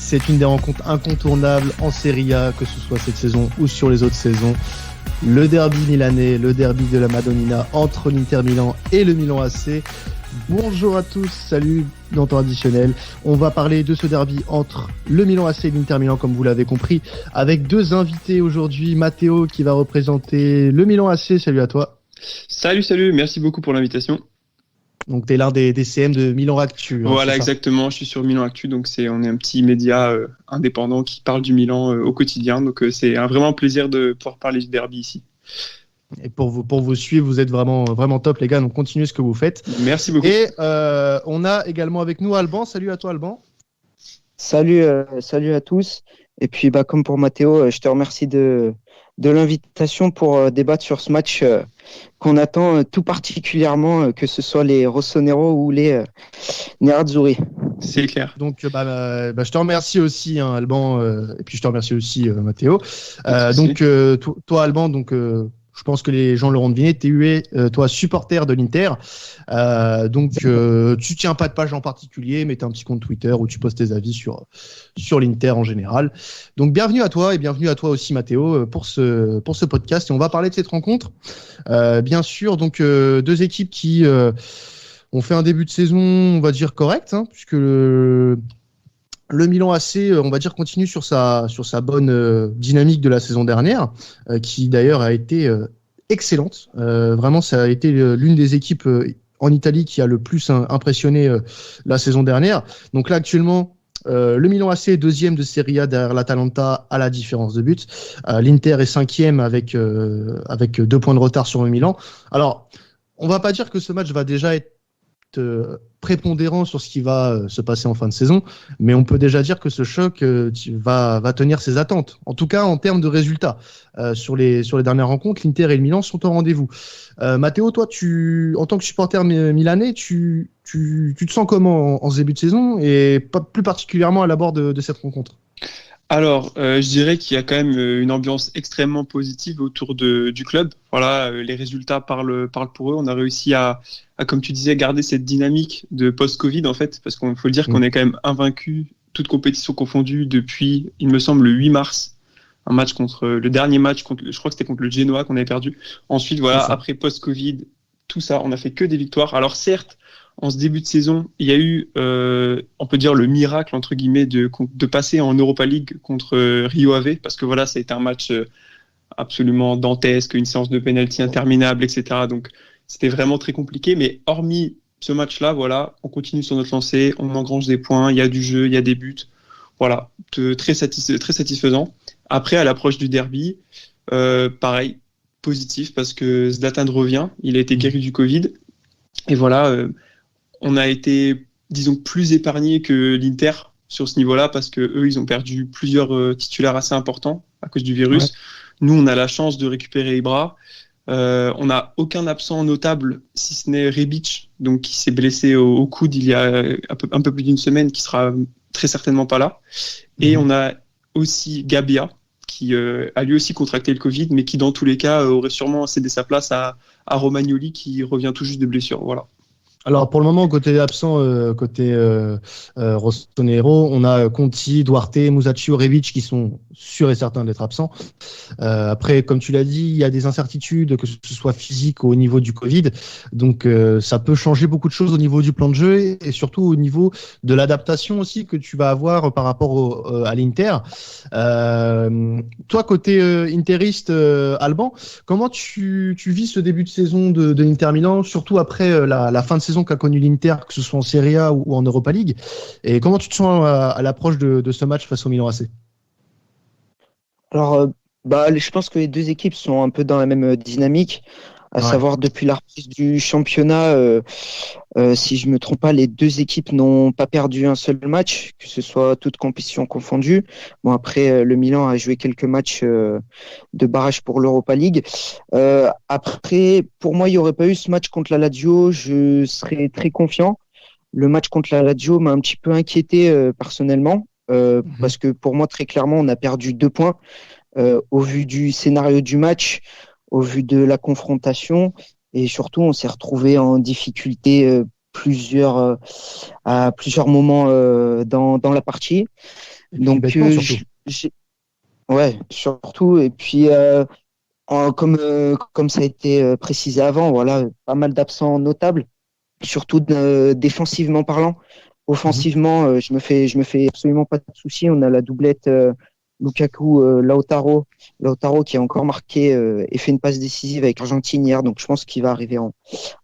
C'est une des rencontres incontournables en Serie A, que ce soit cette saison ou sur les autres saisons. Le derby milanais, le derby de la Madonnina entre l'Inter Milan et le Milan AC. Bonjour à tous, salut dans temps additionnel. On va parler de ce derby entre le Milan AC et l'Inter Milan, comme vous l'avez compris, avec deux invités aujourd'hui. Matteo qui va représenter le Milan AC, salut à toi. Salut, merci beaucoup pour l'invitation. Donc tu es l'un des CM de Milan Actu. Voilà, exactement, je suis sur Milan Actu, donc on est un petit média indépendant qui parle du Milan au quotidien, donc c'est vraiment un plaisir de pouvoir parler du derby ici. Et pour vous suivre, vous êtes vraiment top les gars, donc continuez ce que vous faites. Merci beaucoup. Et on a également avec nous Alban. Salut à toi Alban. Salut à tous. Et puis comme pour Matteo, je te remercie de l'invitation pour débattre sur ce match qu'on attend tout particulièrement, que ce soit les Rossonero ou les Nerazzurri. C'est clair. Donc je te remercie aussi Alban, et puis je te remercie aussi Matteo. Toi Alban, je pense que les gens l'auront deviné, tu es toi supporter de l'Inter. Tu tiens pas de page en particulier, mais tu as un petit compte Twitter où tu postes tes avis sur l'Inter en général. Donc bienvenue à toi et bienvenue à toi aussi Matteo pour ce podcast. Et on va parler de cette rencontre. Bien sûr, deux équipes qui ont fait un début de saison, on va dire correct, puisque le Milan AC, on va dire, continue sur sa bonne dynamique de la saison dernière, qui d'ailleurs a été excellente. Vraiment, ça a été l'une des équipes en Italie qui a le plus impressionné la saison dernière. Donc là, actuellement, le Milan AC est deuxième de Serie A derrière l'Atalanta à la différence de but. L'Inter est cinquième avec 2 points de retard sur le Milan. Alors, on va pas dire que ce match va déjà être prépondérant sur ce qui va se passer en fin de saison, mais on peut déjà dire que ce choc va tenir ses attentes. En tout cas, en termes de résultats, sur les dernières rencontres, l'Inter et le Milan sont au rendez-vous. Matteo, toi, en tant que supporter milanais, tu te sens comment en ce début de saison et plus particulièrement à l'abord de cette rencontre? Alors, je dirais qu'il y a quand même une ambiance extrêmement positive autour du club. Voilà, les résultats parlent pour eux. On a réussi à, comme tu disais, garder cette dynamique de post-Covid, en fait, parce qu'il faut le dire qu'on est quand même invaincu, toute compétition confondue, depuis, il me semble, le 8 mars. Le dernier match, je crois que c'était contre le Genoa qu'on avait perdu. Ensuite, voilà, après post-Covid, tout ça, on n'a fait que des victoires. Alors certes, en ce début de saison, il y a eu, on peut dire, le miracle, entre guillemets, de passer en Europa League contre Rio Ave, parce que voilà, ça a été un match absolument dantesque, une séance de pénalty interminable, etc. Donc, c'était vraiment très compliqué. Mais hormis ce match-là, voilà, on continue sur notre lancée, on engrange des points, il y a du jeu, il y a des buts. Voilà, très satisfaisant. Après, à l'approche du derby, pareil, positif, parce que Zlatan revient, il a été guéri du Covid. Et voilà, on a été, disons, plus épargnés que l'Inter sur ce niveau-là parce que eux, ils ont perdu plusieurs titulaires assez importants à cause du virus. Ouais. Nous, on a la chance de récupérer Ibra. On n'a aucun absent notable, si ce n'est Rebic, donc qui s'est blessé au coude il y a un peu plus d'une semaine, qui sera très certainement pas là. Et on a aussi Gabia, qui a lui aussi contracté le Covid, mais qui dans tous les cas aurait sûrement cédé sa place à Romagnoli, qui revient tout juste de blessure. Voilà. Alors pour le moment, côté absent, côté Rossonero, on a Conti, Duarte, Musacchio, Rebic qui sont sûrs et certains d'être absents. Après, comme tu l'as dit, il y a des incertitudes, que ce soit physique ou au niveau du Covid. Donc ça peut changer beaucoup de choses au niveau du plan de jeu et surtout au niveau de l'adaptation aussi que tu vas avoir par rapport à l'Inter. Toi, côté interiste, Alban, comment tu vis ce début de saison de l'Inter Milan, surtout après la fin de saison qu'a connu l'Inter, que ce soit en Serie A ou en Europa League, et comment tu te sens à l'approche de ce match face au Milan AC? Alors, je pense que les deux équipes sont un peu dans la même dynamique, à savoir depuis la reprise du championnat, si je me trompe pas, les deux équipes n'ont pas perdu un seul match, que ce soit toutes compétitions confondues. Bon, après, le Milan a joué quelques matchs de barrage pour l'Europa League. Après, pour moi, il n'y aurait pas eu ce match contre la Lazio, je serais très confiant. Le match contre la Lazio m'a un petit peu inquiété personnellement, parce que pour moi, très clairement, on a perdu 2 points au vu du scénario du match, au vu de la confrontation, et surtout on s'est retrouvé en difficulté à plusieurs moments dans la partie. Donc, ouais, surtout. Et puis, comme ça a été précisé avant, voilà, pas mal d'absents notables, surtout défensivement parlant. Offensivement, je me fais absolument pas de soucis. On a la doublette Lukaku, Lautaro qui a encore marqué et fait une passe décisive avec l'Argentine hier. Donc, je pense qu'il va arriver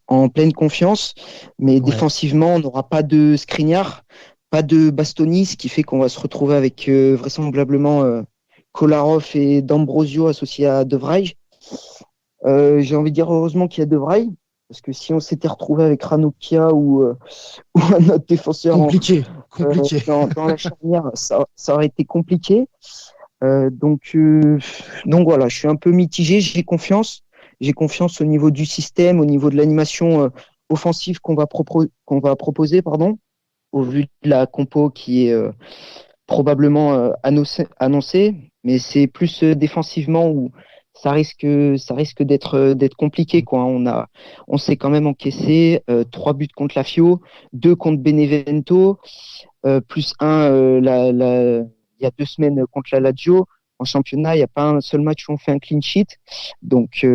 en pleine confiance. Mais défensivement, on n'aura pas de Skriniar, pas de Bastoni, ce qui fait qu'on va se retrouver avec vraisemblablement Kolarov et D'Ambrosio associés à De Vrij. J'ai envie de dire heureusement qu'il y a De Vrij, parce que si on s'était retrouvé avec Ranocchia ou un autre défenseur compliqué. Dans la charnière, ça aurait été compliqué. Donc voilà, je suis un peu mitigé. J'ai confiance au niveau du système, au niveau de l'animation offensive qu'on va proposer, au vu de la compo qui est probablement annoncée, mais c'est plus défensivement où ça risque d'être compliqué, quoi. On s'est quand même encaissé 3 buts contre la Fio, 2 contre Benevento, plus un il y a 2 semaines contre la Lazio. En championnat, il n'y a pas un seul match où on fait un clean sheet. Donc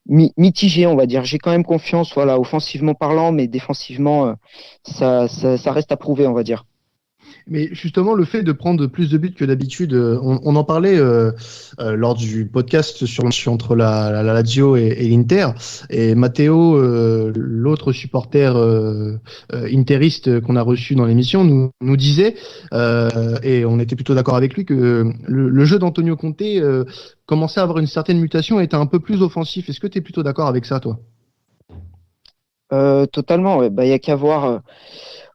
mitigé, on va dire. J'ai quand même confiance, voilà, offensivement parlant, mais défensivement, ça reste à prouver, on va dire. Mais justement, le fait de prendre plus de buts que d'habitude, on en parlait lors du podcast entre la Lazio et l'Inter. Et Matteo, l'autre supporter interiste qu'on a reçu dans l'émission, nous disait, et on était plutôt d'accord avec lui, que le jeu d'Antonio Conte commençait à avoir une certaine mutation et était un peu plus offensif. Est-ce que tu es plutôt d'accord avec ça, toi ? Totalement, ouais. Bah, y a qu'à voir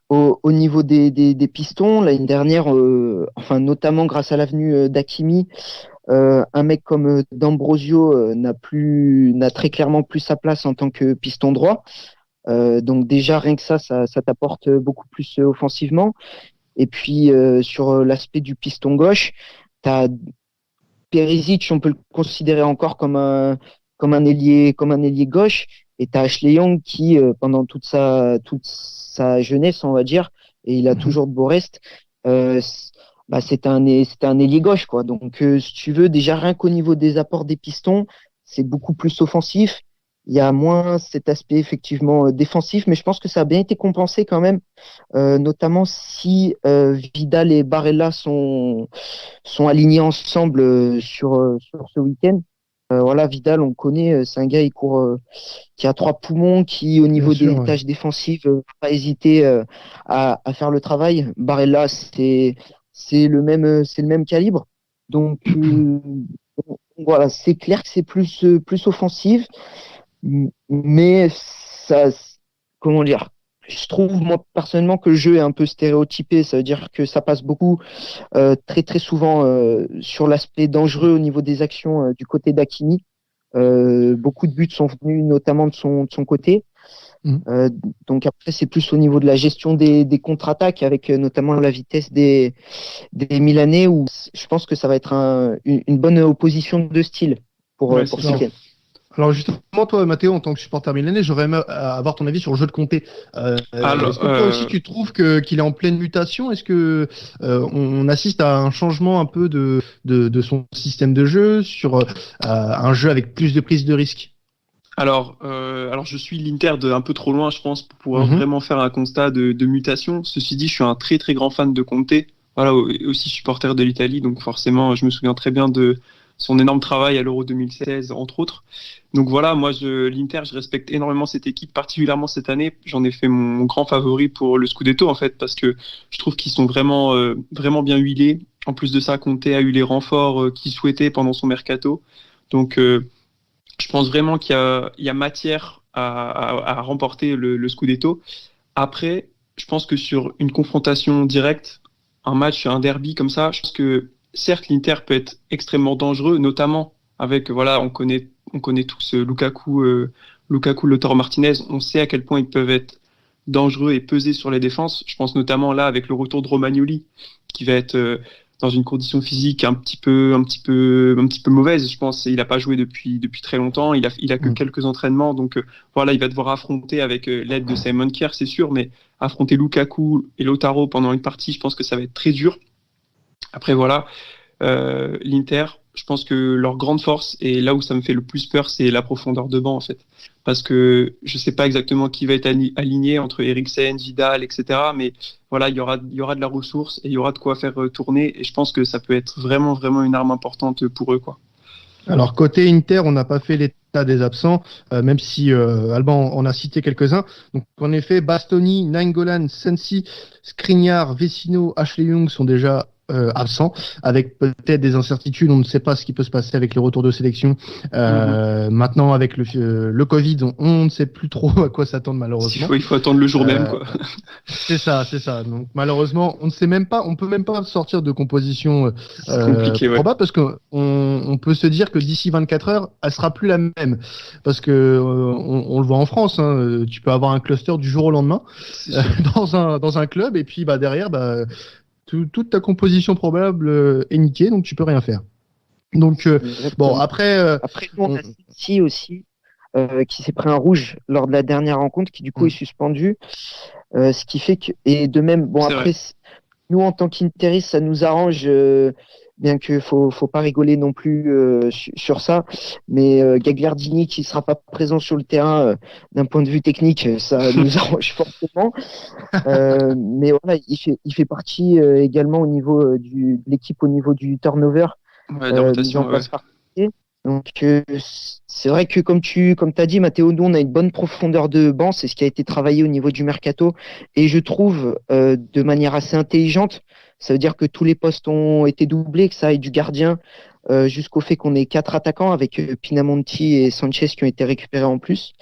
au niveau des pistons l'année dernière, notamment grâce à l'avenue d'Hakimi, un mec comme D'Ambrosio n'a très clairement plus sa place en tant que piston droit. Donc déjà rien que ça t'apporte beaucoup plus offensivement. Et puis sur l'aspect du piston gauche, t'as Perisic, on peut le considérer encore comme un ailier gauche. Et t'as Ashley Young qui, pendant toute sa jeunesse, on va dire, et il a toujours de beaux restes, c'était un ailier gauche, quoi. Donc, si tu veux, déjà rien qu'au niveau des apports des pistons, c'est beaucoup plus offensif. Il y a moins cet aspect effectivement défensif, mais je pense que ça a bien été compensé quand même, notamment si Vidal et Barella sont alignés ensemble sur ce week-end. Voilà, Vidal, on connaît, c'est un gars qui a 3 poumons, qui au niveau des tâches défensives va pas hésiter à faire le travail. Barella, c'est le même calibre. Donc voilà, c'est clair que c'est plus offensif, mais ça, comment dire, je trouve moi personnellement que le jeu est un peu stéréotypé. Ça veut dire que ça passe beaucoup très très souvent sur l'aspect dangereux au niveau des actions du côté d'Hakimi. Beaucoup de buts sont venus notamment de son côté. Donc après c'est plus au niveau de la gestion des contre-attaques avec notamment la vitesse des Milanais, où je pense que ça va être une bonne opposition de style pour ce week-end. Alors justement, toi, Matteo, en tant que supporter milanais, j'aurais aimé avoir ton avis sur le jeu de Conte. Est-ce que toi aussi tu trouves qu'il est en pleine mutation ? Est-ce que on assiste à un changement un peu de son système de jeu sur un jeu avec plus de prise de risque ? Alors je suis l'Inter de un peu trop loin, je pense, pour pouvoir vraiment faire un constat de mutation. Ceci dit, je suis un très très grand fan de Conte. Voilà, aussi supporter de l'Italie, donc forcément, je me souviens très bien de son énorme travail à l'Euro 2016, entre autres. Donc voilà, moi, l'Inter, je respecte énormément cette équipe, particulièrement cette année. J'en ai fait mon grand favori pour le Scudetto, en fait, parce que je trouve qu'ils sont vraiment bien huilés. En plus de ça, Conte a eu les renforts qu'il souhaitait pendant son mercato. Donc, je pense vraiment qu'il y a matière à remporter le Scudetto. Après, je pense que sur une confrontation directe, un match, un derby comme ça, je pense que certes, l'Inter peut être extrêmement dangereux, notamment avec, voilà, on connaît tous Lukaku, Lautaro Martinez. On sait à quel point ils peuvent être dangereux et peser sur les défenses. Je pense notamment là avec le retour de Romagnoli, qui va être dans une condition physique un petit peu mauvaise. Je pense il n'a pas joué depuis très longtemps. Il a que quelques entraînements, donc voilà, il va devoir affronter avec l'aide de Simon Kjær, c'est sûr, mais affronter Lukaku et Lautaro pendant une partie, je pense que ça va être très dur. Après, voilà, l'Inter, je pense que leur grande force, et là où ça me fait le plus peur, c'est la profondeur de banc, en fait. Parce que je sais pas exactement qui va être aligné entre Eriksen, Vidal, etc. Mais voilà, il y aura de la ressource et il y aura de quoi faire tourner. Et je pense que ça peut être vraiment, vraiment une arme importante pour eux, quoi. Alors, côté Inter, on n'a pas fait l'état des absents, même si Alban en a cité quelques-uns. Donc, en effet, Bastoni, Nainggolan, Sensi, Skriniar, Vecino, Ashley Young sont déjà absents, avec peut-être des incertitudes. On ne sait pas ce qui peut se passer avec les retours de sélection. Maintenant, avec le Covid, on ne sait plus trop à quoi s'attendre, malheureusement. Il faut attendre le jour même, quoi. C'est ça. Donc, malheureusement, on ne sait même pas, on peut même pas sortir de composition probable, parce qu'on peut se dire que d'ici 24 heures, elle sera plus la même. Parce que on le voit en France, hein, tu peux avoir un cluster du jour au lendemain dans un club, et puis derrière, toute ta composition probable est niquée, donc tu peux rien faire. Donc après nous, on a City aussi qui s'est pris un rouge lors de la dernière rencontre, qui du coup est suspendu, ce qui fait que, et de même, après, nous en tant qu'Interistes, ça nous arrange, bien que faut pas rigoler non plus sur ça, mais Gagliardini qui sera pas présent sur le terrain d'un point de vue technique, ça nous arrange fortement. Mais voilà, il fait partie également au niveau de l'équipe, au niveau du turnover. Donc c'est vrai que comme tu as dit, Mathéo, nous on a une bonne profondeur de banc, c'est ce qui a été travaillé au niveau du mercato, et je trouve de manière assez intelligente. Ça veut dire que tous les postes ont été doublés, que ça aille du gardien jusqu'au fait qu'on ait 4 attaquants avec Pinamonti et Sanchez qui ont été récupérés en plus.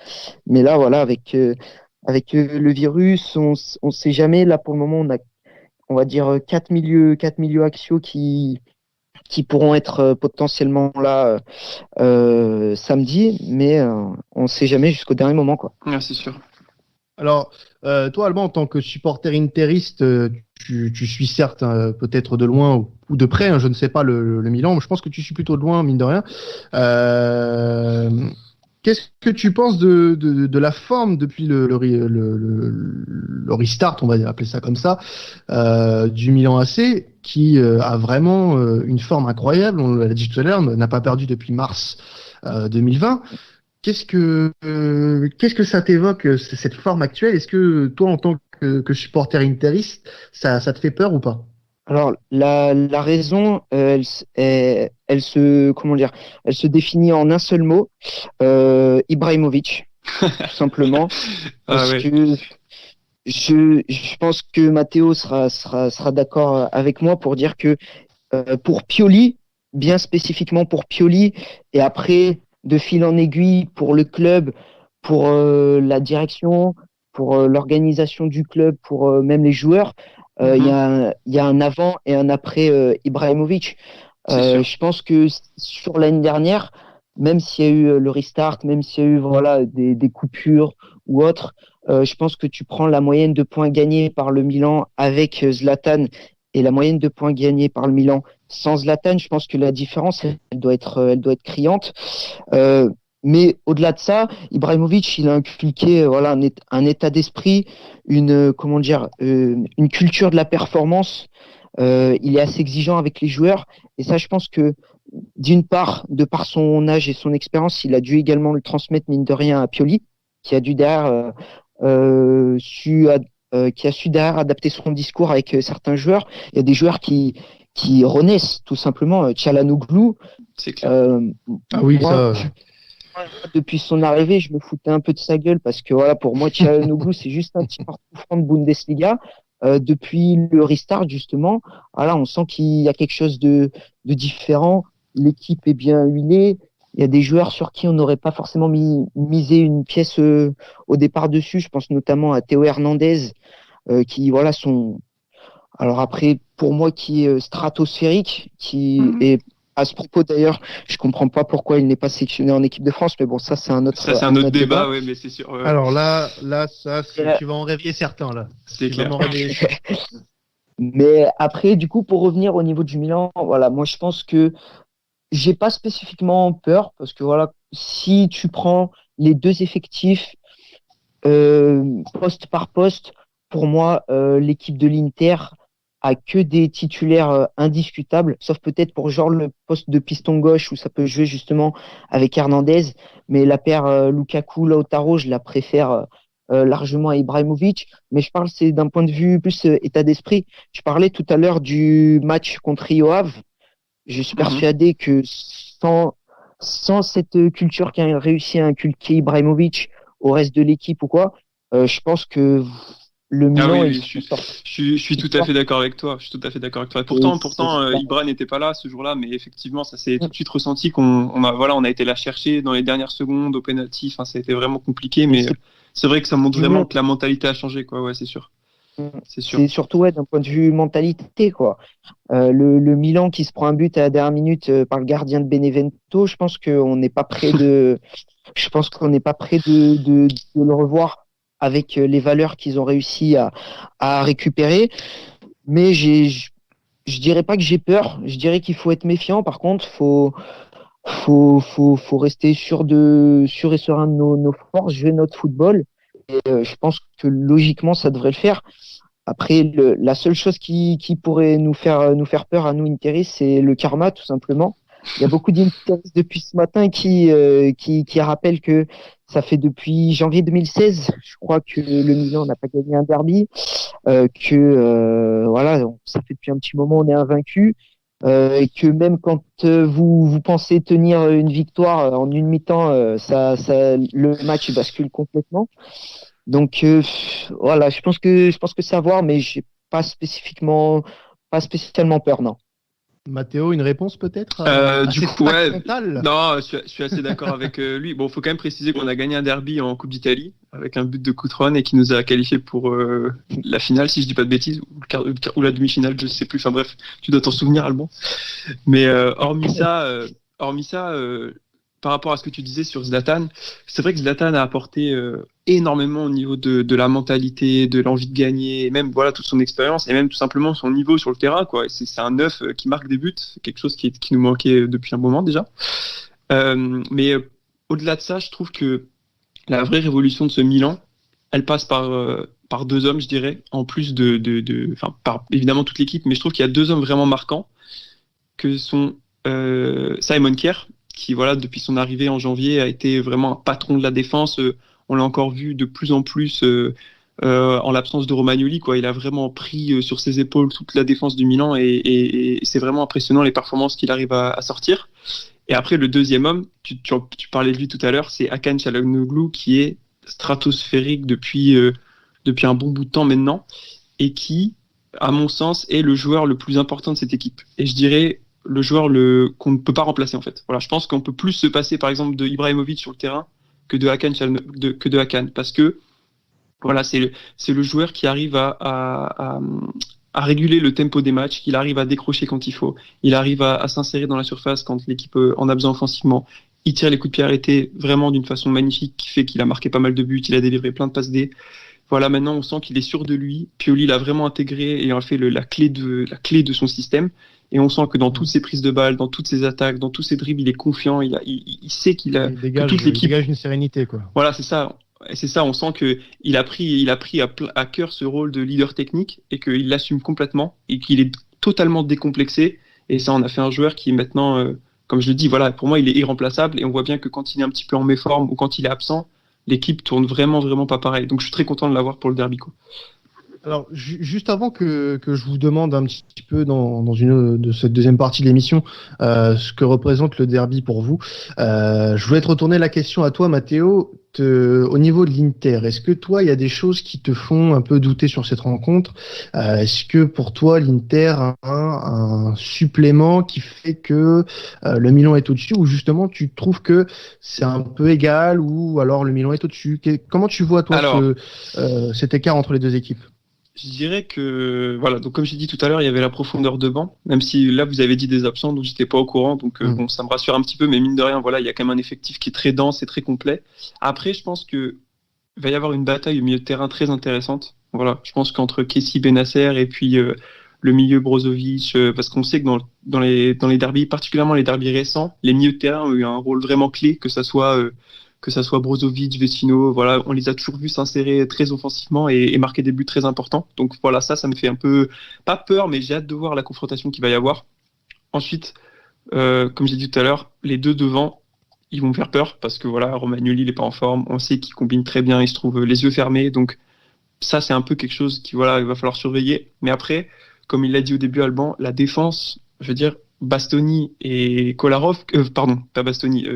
Mais là, voilà, avec le virus, on sait jamais. Là, pour le moment, on va dire 4 milieux axiaux qui pourront être potentiellement là samedi, mais on ne sait jamais jusqu'au dernier moment, quoi. Ouais, c'est sûr. Alors, toi, Alban, en tant que supporter interiste, tu suis certes peut-être de loin ou de près, hein, je ne sais pas le Milan, mais je pense que tu suis plutôt de loin, mine de rien. Qu'est-ce que tu penses de la forme depuis le restart, on va appeler ça comme ça, du Milan AC, qui a vraiment une forme incroyable, on l'a dit tout à l'heure, n'a pas perdu depuis mars 2020. Qu'est-ce que ça t'évoque, cette forme actuelle? Est-ce que toi, en tant que supporter interiste, ça te fait peur ou pas? Alors la raison, elle se définit en un seul mot, Ibrahimovic, tout simplement, parce que je pense que Mathéo sera d'accord avec moi pour dire que pour Pioli, bien spécifiquement pour Pioli, et après de fil en aiguille pour le club, pour la direction, pour l'organisation du club, pour même les joueurs. Il y a un avant et un après Ibrahimovic. Je pense que sur l'année dernière, même s'il y a eu le restart, même s'il y a eu des coupures ou autres, je pense que tu prends la moyenne de points gagnés par le Milan avec Zlatan et la moyenne de points gagnés par le Milan sans Zlatan, je pense que la différence elle doit être criante. Mais au-delà de ça, Ibrahimovic, il a inculqué un état d'esprit, une culture de la performance. Il est assez exigeant avec les joueurs, et ça, je pense que d'une part, de par son âge et son expérience, il a dû également le transmettre mine de rien à Pioli, qui a dû derrière qui a su derrière adapter son discours avec certains joueurs. Il y a des joueurs qui renaissent tout simplement. Tchalanoglu, c'est clair. Depuis son arrivée, je me foutais un peu de sa gueule parce que pour moi, Tchalanoglu, c'est juste un petit partout de Bundesliga. Depuis le restart, justement, on sent qu'il y a quelque chose de différent. L'équipe est bien huilée. Il y a des joueurs sur qui on n'aurait pas forcément misé une pièce au départ dessus. Je pense notamment à Théo Hernandez, qui sont. Alors après, pour moi, qui est stratosphérique, qui est. À ce propos, d'ailleurs, je comprends pas pourquoi il n'est pas sélectionné en équipe de France, mais bon, ça, c'est un autre débat, oui, mais c'est sûr. Ouais. Alors là, tu vas en réveiller certains, là. C'est clair. Mais après, du coup, pour revenir au niveau du Milan, moi, je pense que j'ai pas spécifiquement peur, parce que si tu prends les deux effectifs, poste par poste, pour moi, l'équipe de l'Inter a que des titulaires indiscutables, sauf peut-être pour genre le poste de piston gauche où ça peut jouer justement avec Hernandez. Mais la paire Lukaku-Lautaro, je la préfère largement à Ibrahimovic. Mais je parle, c'est d'un point de vue plus état d'esprit. Je parlais tout à l'heure du match contre Rio Ave. Je suis persuadé que sans cette culture qu'a réussi à inculquer Ibrahimovic au reste de l'équipe ou quoi, je pense que le Milan je suis tout à fait d'accord avec toi. Je suis tout à fait d'accord avec toi. Et pourtant, Ibra n'était pas là ce jour-là, mais effectivement, ça s'est tout de suite ressenti on a été la chercher dans les dernières secondes au penalty. Enfin, ça a été vraiment compliqué, mais c'est vrai que ça montre vraiment que la mentalité a changé, quoi. Ouais, c'est sûr. C'est surtout d'un point de vue mentalité, quoi. Le Milan qui se prend un but à la dernière minute par le gardien de Benevento, je pense qu'on n'est pas prêt de le revoir avec les valeurs qu'ils ont réussi à récupérer. Mais je dirais pas que j'ai peur. Je dirais qu'il faut être méfiant. Par contre, faut rester sûr et serein de nos forces, jouer notre football. Et je pense que logiquement, ça devrait le faire. Après, la seule chose qui pourrait nous faire peur à nous Interistes, c'est le karma, tout simplement. Il y a beaucoup d'Interistes depuis ce matin qui rappellent que ça fait depuis janvier 2016, je crois que le Milan n'a pas gagné un derby, voilà, ça fait depuis un petit moment on est invaincu, et que même quand vous pensez tenir une victoire en une mi-temps, le match bascule complètement. Donc voilà, je pense que c'est à voir, mais j'ai pas spécialement peur, non. Mathéo, une réponse peut-être du coup, ouais. Non, je suis assez d'accord avec lui. Bon, faut quand même préciser qu'on a gagné un derby en Coupe d'Italie avec un but de Coutron et qui nous a qualifié pour la finale, si je dis pas de bêtises, ou la demi-finale, je sais plus. Enfin bref, tu dois t'en souvenir, Alban. Mais hormis ça, par rapport à ce que tu disais sur Zlatan, c'est vrai que Zlatan a apporté énormément au niveau de la mentalité, de l'envie de gagner, et même voilà toute son expérience et même tout simplement son niveau sur le terrain, quoi. C'est un neuf qui marque des buts, c'est quelque chose qui nous manquait depuis un moment déjà. Mais au-delà de ça, je trouve que la vraie révolution de ce Milan, elle passe par deux hommes, je dirais, en plus par évidemment toute l'équipe, mais je trouve qu'il y a deux hommes vraiment marquants que sont Simon Kjær, qui voilà depuis son arrivée en janvier a été vraiment un patron de la défense. On l'a encore vu de plus en plus en l'absence de Romagnoli, quoi. Il a vraiment pris sur ses épaules toute la défense du Milan et c'est vraiment impressionnant les performances qu'il arrive à sortir. Et après le deuxième homme, tu parlais de lui tout à l'heure, c'est Hakan Çalhanoğlu qui est stratosphérique depuis un bon bout de temps maintenant et qui, à mon sens, est le joueur le plus important de cette équipe. Et je dirais le joueur qu'on ne peut pas remplacer en fait. Voilà, je pense qu'on peut plus se passer par exemple de Ibrahimovic sur le terrain que de Hakan, parce que voilà, c'est le joueur qui arrive à réguler le tempo des matchs, il arrive à décrocher quand il faut, il arrive à s'insérer dans la surface quand l'équipe en a besoin offensivement, il tire les coups de pied arrêtés vraiment d'une façon magnifique qui fait qu'il a marqué pas mal de buts, il a délivré plein de passes D. Voilà, maintenant on sent qu'il est sûr de lui. Pioli l'a vraiment intégré et en fait la clé de son système. Et on sent que dans toutes ses prises de balles, dans toutes ses attaques, dans tous ses dribbles, il est confiant. Il sait qu'il a que toute l'équipe. Il dégage une sérénité, quoi. Voilà, c'est ça. On sent que il a pris à cœur ce rôle de leader technique et qu'il l'assume complètement et qu'il est totalement décomplexé. Et ça, on a fait un joueur qui maintenant, comme je le dis, voilà, pour moi, il est irremplaçable. Et on voit bien que quand il est un petit peu en méforme ou quand il est absent, l'équipe tourne vraiment, vraiment pas pareil. Donc, je suis très content de l'avoir pour le derby, quoi. Alors, juste avant que je vous demande un petit peu dans une de cette deuxième partie de l'émission ce que représente le derby pour vous, je voulais te retourner la question à toi, Mathéo. Au niveau de l'Inter, est-ce que toi, il y a des choses qui te font un peu douter sur cette rencontre? Est-ce que pour toi, l'Inter a un supplément qui fait que le Milan est au-dessus, ou justement tu trouves que c'est un peu égal, ou alors le Milan est au-dessus? Comment tu vois, toi, cet écart entre les deux équipes? Je dirais que, voilà, donc comme j'ai dit tout à l'heure, il y avait la profondeur de banc, même si là vous avez dit des absents, donc j'étais pas au courant, donc bon, ça me rassure un petit peu, mais mine de rien, voilà, il y a quand même un effectif qui est très dense et très complet. Après, je pense que il va y avoir une bataille au milieu de terrain très intéressante. Voilà, je pense qu'entre Kessie Bennacer et puis le milieu Brozovic, parce qu'on sait que dans les derbys, particulièrement les derbys récents, les milieux de terrain ont eu un rôle vraiment clé, que ça soit que ça soit Brozovic, Vecino, voilà, on les a toujours vus s'insérer très offensivement et marquer des buts très importants. Donc voilà, ça me fait un peu, pas peur, mais j'ai hâte de voir la confrontation qu'il va y avoir. Ensuite, comme j'ai dit tout à l'heure, les deux devant, ils vont me faire peur parce que voilà, Romagnoli, il est pas en forme, on sait qu'il combine très bien, il se trouve les yeux fermés, donc ça c'est un peu quelque chose qui voilà, il va falloir surveiller. Mais après, comme il l'a dit au début Alban, la défense, je veux dire, Bastoni et Kolarov, pas Bastoni,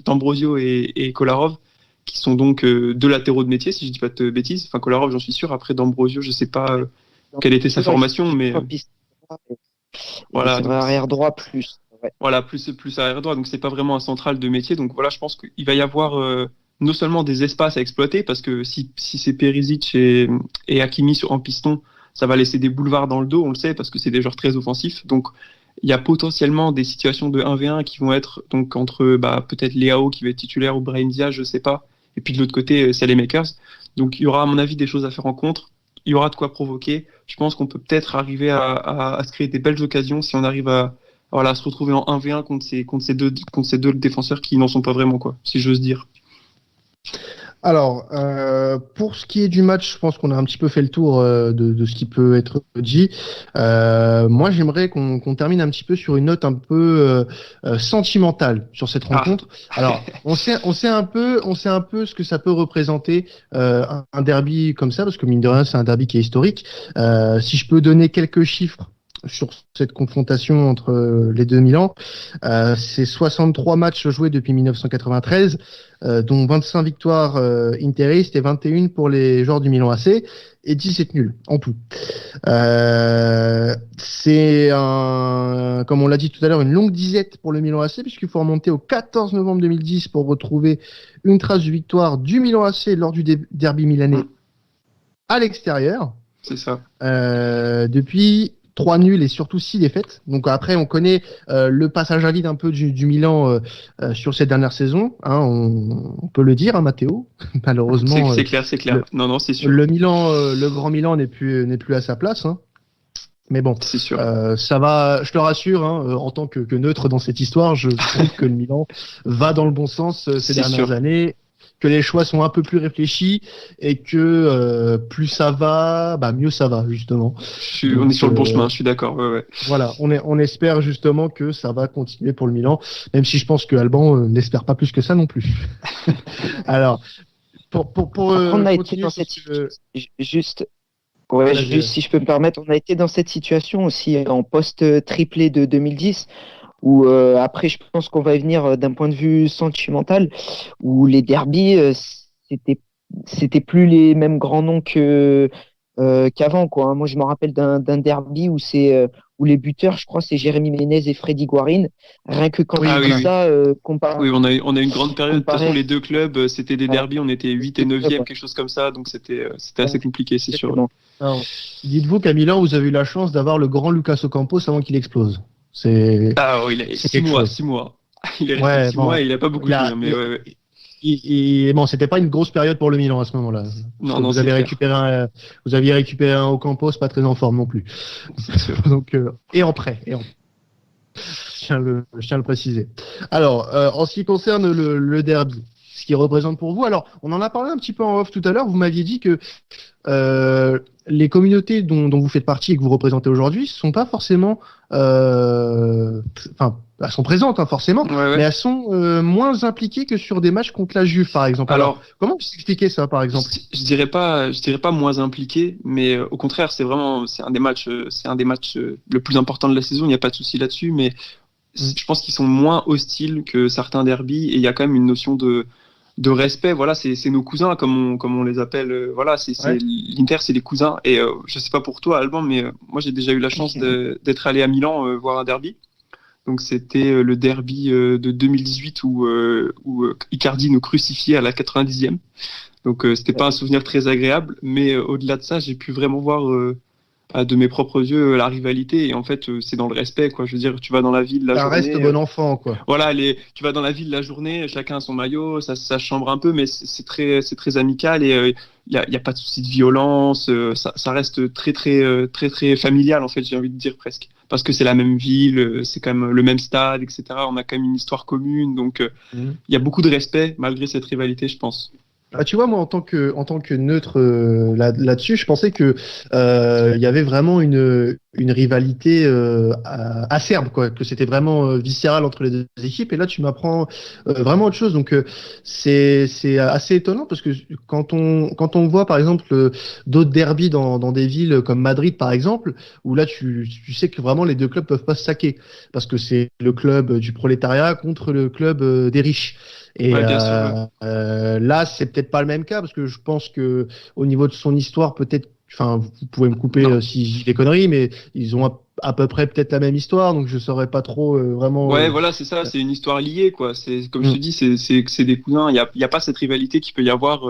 D'Ambrosio et Kolarov, qui sont donc deux latéraux de métier, si je dis pas de bêtises. Enfin, Kolarov, j'en suis sûr. Après, D'Ambrosio, je sais pas quelle était sa formation, mais voilà. C'est arrière droit plus. Ouais. Voilà, plus arrière droit. Donc, c'est pas vraiment un central de métier. Donc, voilà, je pense qu'il va y avoir non seulement des espaces à exploiter, parce que si c'est Perisic et Hakimi en piston, ça va laisser des boulevards dans le dos, on le sait, parce que c'est des joueurs très offensifs. Donc, il y a potentiellement des situations de 1v1 qui vont être donc entre peut-être Leao qui va être titulaire ou Brahim Diaz, je sais pas. Et puis de l'autre côté, c'est les Makers. Donc, il y aura, à mon avis, des choses à faire en contre. Il y aura de quoi provoquer. Je pense qu'on peut peut-être arriver à se créer des belles occasions si on arrive à se retrouver en 1v1 contre ces deux défenseurs qui n'en sont pas vraiment, quoi, si j'ose dire. Alors, pour ce qui est du match, je pense qu'on a un petit peu fait le tour de ce qui peut être dit. Moi, j'aimerais qu'on termine un petit peu sur une note un peu sentimentale sur cette rencontre. Alors, on sait un peu ce que ça peut représenter un derby comme ça, parce que mine de rien, c'est un derby qui est historique. Si je peux donner quelques chiffres sur cette confrontation entre les deux Milan, c'est 63 matchs joués depuis 1993, dont 25 victoires interistes et 21 pour les joueurs du Milan AC et 17 nuls en tout. C'est comme on l'a dit tout à l'heure, une longue disette pour le Milan AC, puisqu'il faut remonter au 14 novembre 2010 pour retrouver une trace de victoire du Milan AC lors du derby milanais à l'extérieur. C'est ça. Depuis 3 nuls et surtout 6 défaites. Donc après, on connaît le passage à vide un peu du Milan sur cette dernière saison. Hein, on peut le dire, hein, Matteo. Malheureusement, c'est clair. Non, c'est sûr. Le grand Milan n'est plus à sa place. Hein. Mais bon, c'est sûr. Ça va. Je te rassure, hein, en tant que neutre dans cette histoire, je trouve que le Milan va dans le bon sens ces dernières années. Que les choix sont un peu plus réfléchis et que plus ça va, mieux ça va justement. On est sur le bon chemin, je suis d'accord. Ouais. Voilà, on espère justement que ça va continuer pour le Milan, même si je pense que Alban n'espère pas plus que ça non plus. Alors, pour on a été dans cette juste si je peux me permettre, on a été dans cette situation aussi en post-triplé de 2010. Où après, je pense qu'on va y venir d'un point de vue sentimental, où les derbies, c'était plus les mêmes grands noms qu'avant, quoi. Moi, je me rappelle d'un derby où les buteurs, je crois, c'est Jérémy Ménez et Freddy Guarin. Rien que quand ça, comparé. Oui, on a une grande période. De toute façon, les deux clubs, c'était des derbies. On était 8 et 9e, quelque chose comme ça. Donc, c'était assez compliqué, c'est sûr. Alors, dites-vous qu'à Milan, vous avez eu la chance d'avoir le grand Lucas Ocampos avant qu'il explose. Il a 6 mois. Il est resté 6 mois et il a pas beaucoup joué. Mais Et bon, c'était pas une grosse période pour le Milan à ce moment-là. Non, vous aviez récupéré un Ocampos pas très en forme non plus. Donc et en prêt. Je tiens à le préciser. Alors, en ce qui concerne le derby, ce qui représente pour vous. Alors, on en a parlé un petit peu en off tout à l'heure. Vous m'aviez dit que les communautés dont vous faites partie et que vous représentez aujourd'hui sont pas forcément, elles sont présentes forcément, mais elles sont moins impliquées que sur des matchs contre la Juve, par exemple. Alors comment vous expliquez ça, par exemple? Je dirais pas moins impliquées, mais au contraire, c'est un des matchs le plus important de la saison. Il n'y a pas de souci là-dessus, mais je pense qu'ils sont moins hostiles que certains derbys et il y a quand même une notion de respect. Voilà, c'est nos cousins comme on les appelle. Voilà, l'Inter, c'est les cousins. Et je sais pas pour toi, Alban, mais moi j'ai déjà eu la chance d'être allé à Milan voir un derby. Donc c'était le derby de 2018 où Icardi nous crucifiait à la 90e. Donc c'était pas un souvenir très agréable, mais au-delà de ça, j'ai pu vraiment voir de mes propres yeux la rivalité, et en fait c'est dans le respect, quoi. Je veux dire, tu vas dans la ville la journée, reste bon enfant, quoi. Voilà, tu vas dans la ville la journée, chacun a son maillot, ça chambre un peu, mais c'est très amical et il y a pas de souci de violence, ça reste très familial, en fait, j'ai envie de dire presque. parce que c'est la même ville, c'est quand même le même stade, etc. On a quand même une histoire commune, donc il y a beaucoup de respect malgré cette rivalité, je pense. Ah, tu vois, moi, en tant que neutre là-dessus, je pensais que il y avait vraiment une rivalité acerbe, quoi, que c'était vraiment viscéral entre les deux équipes. Et là, tu m'apprends vraiment autre chose. Donc, c'est assez étonnant parce que quand on voit, par exemple, d'autres derbys dans des villes comme Madrid, par exemple, où là, tu sais que vraiment les deux clubs peuvent pas se saquer parce que c'est le club du prolétariat contre le club des riches. Et Ouais, bien sûr, ouais. là, c'est peut-être pas le même cas parce que je pense que au niveau de son histoire, peut-être, enfin, vous pouvez me couper Non. si je dis des conneries, mais ils ont à peu près peut-être la même histoire, donc je saurais pas trop vraiment. Ouais, voilà, c'est ça, c'est une histoire liée, quoi. C'est, comme je te Mm. dis, c'est des cousins. Il y a pas cette rivalité qu'il peut y avoir,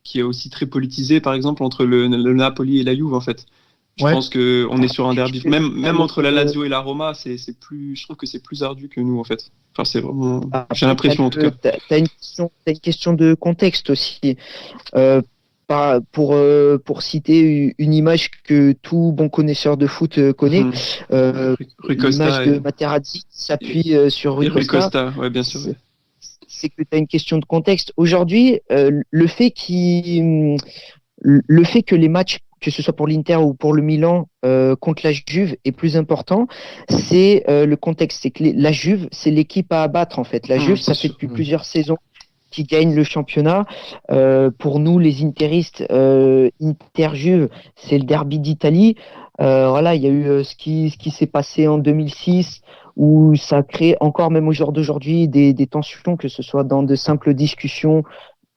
qui est aussi très politisée, par exemple, entre le Napoli et la Juve, en fait. Je Ouais. pense que on est sur un derby, même entre la Lazio et la Roma, c'est plus, je trouve que c'est plus ardu que nous, en fait. Enfin, c'est vraiment, j'ai l'impression, en tout cas. T'as une question de contexte aussi. Pour citer une image que tout bon connaisseur de foot connaît, Mhm. Rui l'image Costa de Materazzi s'appuie sur Rui et Rui Costa. Costa, ouais, bien sûr. Ouais. C'est que tu as une question de contexte. Aujourd'hui, le fait que les matchs, que ce soit pour l'Inter ou pour le Milan, contre la Juve est plus important, c'est le contexte. C'est que la Juve, c'est l'équipe à abattre en fait. La Juve, ça fait depuis plusieurs saisons qui gagne le championnat. Pour nous, les interistes, Inter-Juve, c'est le derby d'Italie. Voilà, il y a eu ce qui s'est passé en 2006, où ça a créé encore, même au jour d'aujourd'hui, des tensions, que ce soit dans de simples discussions,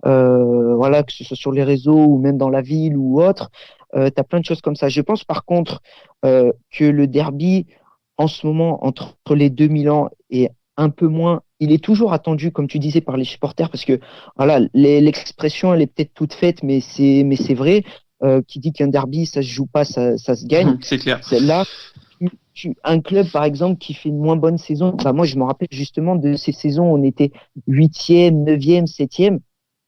voilà, que ce soit sur les réseaux ou même dans la ville ou autre. Tu as plein de choses comme ça. Je pense par contre que le derby, en ce moment, entre les deux Milan est un peu moins. Il est toujours attendu, comme tu disais, par les supporters, parce que voilà, l'expression, elle est peut-être toute faite, mais c'est vrai. Qui dit qu'un derby, ça se joue pas, ça se gagne. C'est clair. Là, un club, par exemple, qui fait une moins bonne saison, bah moi, je me rappelle justement de ces saisons où on était 8e, 9e, 7e.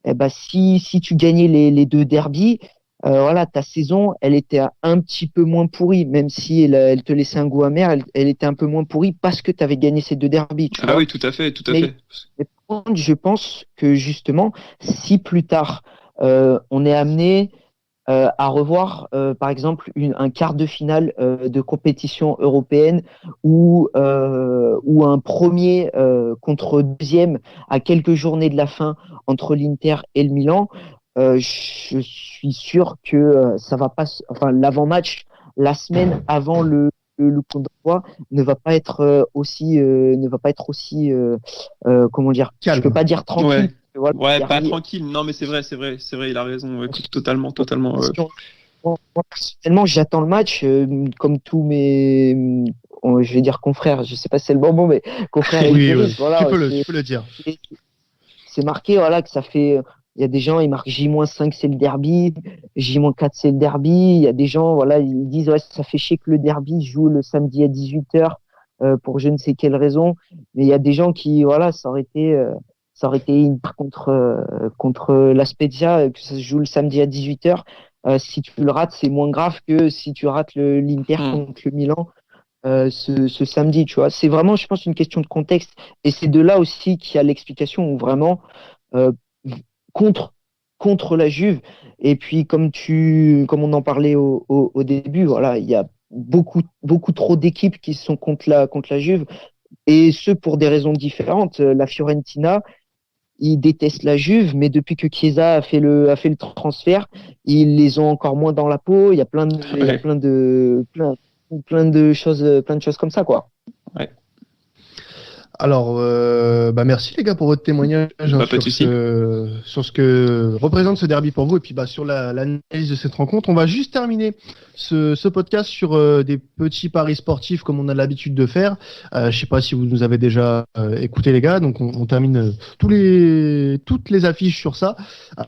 Eh ben, si tu gagnais les deux derbies, voilà, ta saison, elle était un petit peu moins pourrie, même si elle te laissait un goût amer, elle était un peu moins pourrie parce que tu avais gagné ces deux derbies. Tu vois. Oui, tout à fait, tout à fait. Mais par contre, je pense que justement, si plus tard, on est amené à revoir, par exemple, un quart de finale de compétition européenne ou un premier contre deuxième à quelques journées de la fin entre l'Inter et le Milan, je suis sûr que ça va pas, enfin l'avant-match, la semaine avant le coup d'envoi ne va pas être aussi comment dire, Calme. je peux pas dire tranquille. Ouais. Voilà, Ouais, pas tranquille. Non, mais c'est vrai, il a raison. Ouais, totalement. Moi, personnellement, j'attends le match comme tous mes, je vais dire confrères, je sais pas si c'est le bon mot, mais confrères. Oui, voilà, tu peux le dire. C'est marqué, voilà, que ça fait. Il y a des gens, ils marquent J-5, c'est le derby, J-4, c'est le derby. Il y a des gens, voilà, ils disent, ouais, ça fait chier que le derby joue le samedi à 18h pour je ne sais quelle raison. Mais il y a des gens qui, voilà, ça aurait été une contre la Spezia, que ça se joue le samedi à 18h. Si tu le rates, c'est moins grave que si tu rates l'Inter contre le Milan ce samedi. Tu vois, c'est vraiment, je pense, une question de contexte. Et c'est de là aussi qu'il y a l'explication où vraiment contre la Juve. Et puis, comme on en parlait au début, voilà, il y a beaucoup trop d'équipes qui sont contre la Juve. Et ce, pour des raisons différentes. La Fiorentina, ils détestent la Juve, mais depuis que Chiesa a fait le transfert, ils les ont encore moins dans la peau. Il y a plein de choses comme ça, quoi. Ouais. Alors, merci les gars pour votre témoignage sur ce que représente ce derby pour vous et puis sur l'analyse de cette rencontre. On va juste terminer ce podcast sur des petits paris sportifs comme on a l'habitude de faire. Je sais pas si vous nous avez déjà écouté les gars, donc on termine toutes les affiches sur ça.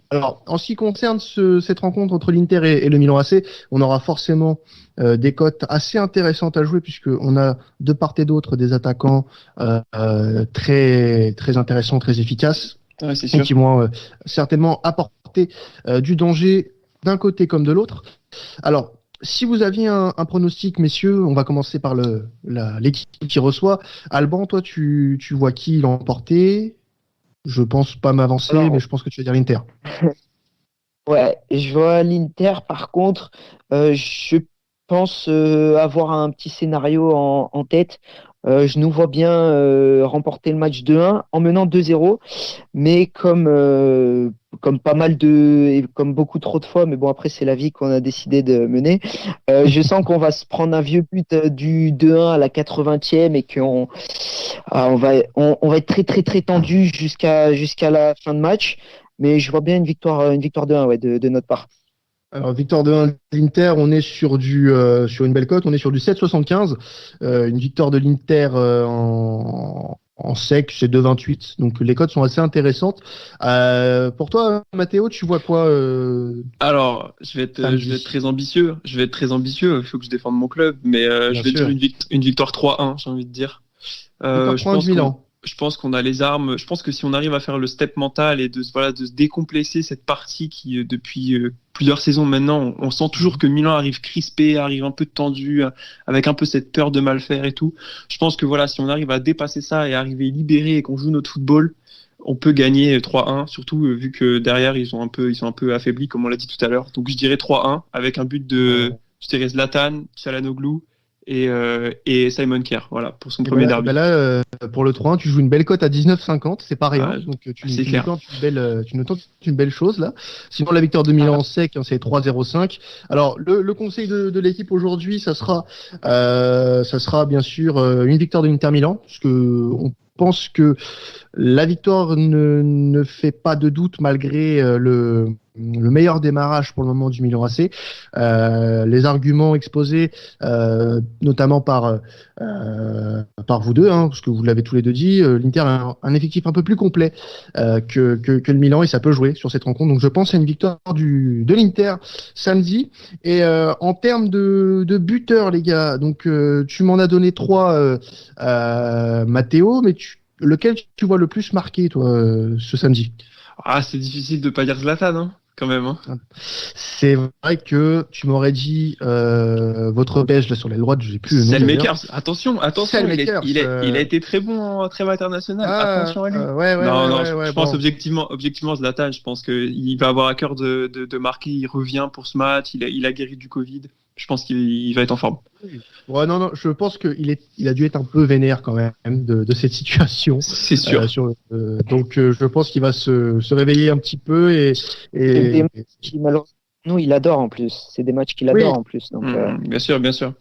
Alors, en ce qui concerne cette rencontre entre l'Inter et le Milan AC, on aura forcément des cotes assez intéressantes à jouer puisque on a de part et d'autre des attaquants très très intéressants, très efficaces, et qui vont certainement apporter du danger d'un côté comme de l'autre. Alors si vous aviez un pronostic, messieurs, on va commencer par l'équipe qui reçoit. Alban, toi, tu vois qui l'emporter? Je pense pas m'avancer, mais je pense que tu vas dire l'Inter. Ouais, je vois l'Inter. Par contre, je pense avoir un petit scénario en tête. Je nous vois bien remporter le match 2-1 en menant 2-0, mais comme pas mal et comme beaucoup trop de fois, mais bon après c'est la vie qu'on a décidé de mener. Je sens qu'on va se prendre un vieux but du 2-1 à la 80e et on va être très très très tendu jusqu'à la fin de match. Mais je vois bien une victoire 2-1 ouais, de notre part. Alors, victoire de 1 de l'Inter, on est sur une belle cote, on est sur du 7,75. Une victoire de l'Inter en sec, c'est 2,28. Donc les cotes sont assez intéressantes. Pour toi, Mathéo, tu vois quoi Alors, je vais être très ambitieux. Il faut que je défende mon club, mais je vais dire une victoire 3-1, j'ai envie de dire. Je pense qu'on a les armes. Je pense que si on arrive à faire le step mental et de se décomplexer cette partie qui, depuis plusieurs saisons maintenant, on sent toujours que Milan arrive crispé, arrive un peu tendu, avec un peu cette peur de mal faire et tout. Je pense que voilà, si on arrive à dépasser ça et arriver libéré et qu'on joue notre football, on peut gagner 3-1, surtout vu que derrière ils sont un peu affaiblis, comme on l'a dit tout à l'heure. Donc je dirais 3-1 avec un but de, je dirais Zlatan, Çalhanoğlu et Simon Kjær, voilà, pour son premier derby. Pour le 3-1, tu joues une belle cote à 19,50, c'est pas rien. Donc tu nous tentes une belle chose là. Sinon la victoire de Milan en sec, hein, c'est 3-0-5. Alors le conseil de l'équipe aujourd'hui, ça sera bien sûr une victoire de l'Inter Milan, parce que on pense que la victoire ne fait pas de doute malgré le meilleur démarrage pour le moment du Milan AC. Les arguments exposés, notamment par vous deux, hein, parce que vous l'avez tous les deux dit, l'Inter a un effectif un peu plus complet que le Milan et ça peut jouer sur cette rencontre. Donc je pense à une victoire de l'Inter samedi. Et en termes de buteurs, les gars, donc tu m'en as donné 3, Mathéo, mais lequel tu vois le plus marqué, toi, ce samedi? Ah, c'est difficile de pas dire Zlatan, hein, quand même. Hein. C'est vrai que tu m'aurais dit votre belge là sur l'aile droite, je sais plus le nom. Selmakers, attention, il a été très bon en trêve internationale. Attention à lui. Je pense objectivement Zlatan, je pense qu'il va avoir à cœur de marquer. Il revient pour ce match. Il a guéri du Covid. Je pense qu'il va être en forme. Ouais, non, je pense qu'il a dû être un peu vénère quand même de cette situation. C'est sûr. Donc, je pense qu'il va se réveiller un petit peu et malheureusement, il adore en plus. C'est des matchs qu'il adore en plus. Donc, bien sûr.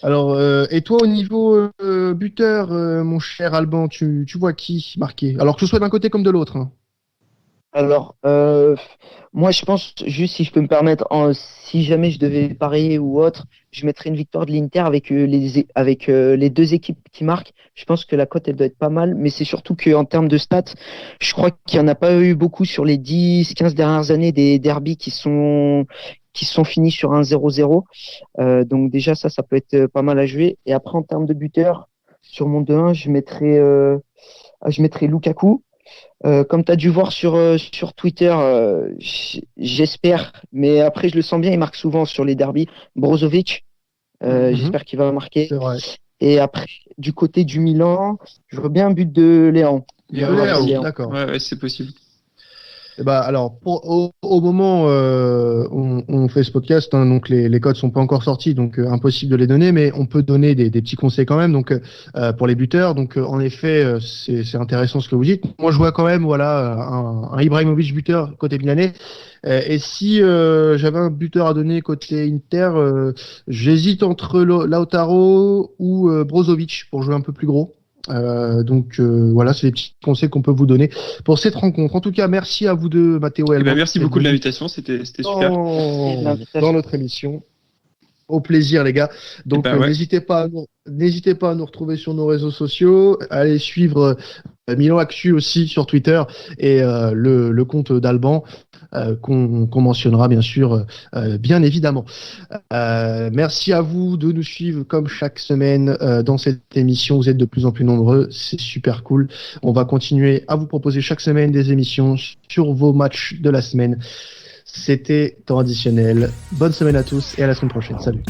Alors, et toi, au niveau buteur, mon cher Alban, tu vois qui marquer? Alors que ce soit d'un côté comme de l'autre. Hein. Alors, moi, je pense, juste si je peux me permettre, si jamais je devais parier ou autre, je mettrais une victoire de l'Inter avec les deux équipes qui marquent. Je pense que la cote, elle doit être pas mal, mais c'est surtout qu'en termes de stats, je crois qu'il n'y en a pas eu beaucoup sur les 10-15 dernières années des derbies qui sont finis sur un 0-0. Donc déjà, ça peut être pas mal à jouer. Et après, en termes de buteur, sur mon 2-1, je mettrais Lukaku. Comme tu as dû voir sur Twitter, j'espère, mais après je le sens bien, il marque souvent sur les derbies. Brozovic, j'espère qu'il va marquer. C'est vrai. Et après, du côté du Milan, je vois bien un but de Léon. Léon, d'accord. Ouais, c'est possible. Et alors, au moment où on fait ce podcast, hein, donc les codes sont pas encore sortis, donc impossible de les donner, mais on peut donner des petits conseils quand même. Donc pour les buteurs, donc en effet, c'est intéressant ce que vous dites. Moi, je vois quand même, voilà, un Ibrahimovic buteur côté milanais. Et si j'avais un buteur à donner côté Inter, j'hésite entre Lautaro ou Brozovic pour jouer un peu plus gros. Donc voilà, c'est les petits conseils qu'on peut vous donner pour cette rencontre. En tout cas, merci à vous deux, Mathéo et Alban. Merci beaucoup de l'invitation, c'était super. Dans notre émission. Au plaisir, les gars. Donc n'hésitez pas à nous retrouver sur nos réseaux sociaux. Allez suivre Milan Actu aussi sur Twitter et le compte d'Alban. Qu'on mentionnera bien sûr, bien évidemment. Merci à vous de nous suivre comme chaque semaine dans cette émission. Vous êtes de plus en plus nombreux, c'est super cool. On va continuer à vous proposer chaque semaine des émissions sur vos matchs de la semaine. C'était temps additionnel. Bonne semaine à tous et à la semaine prochaine. Salut.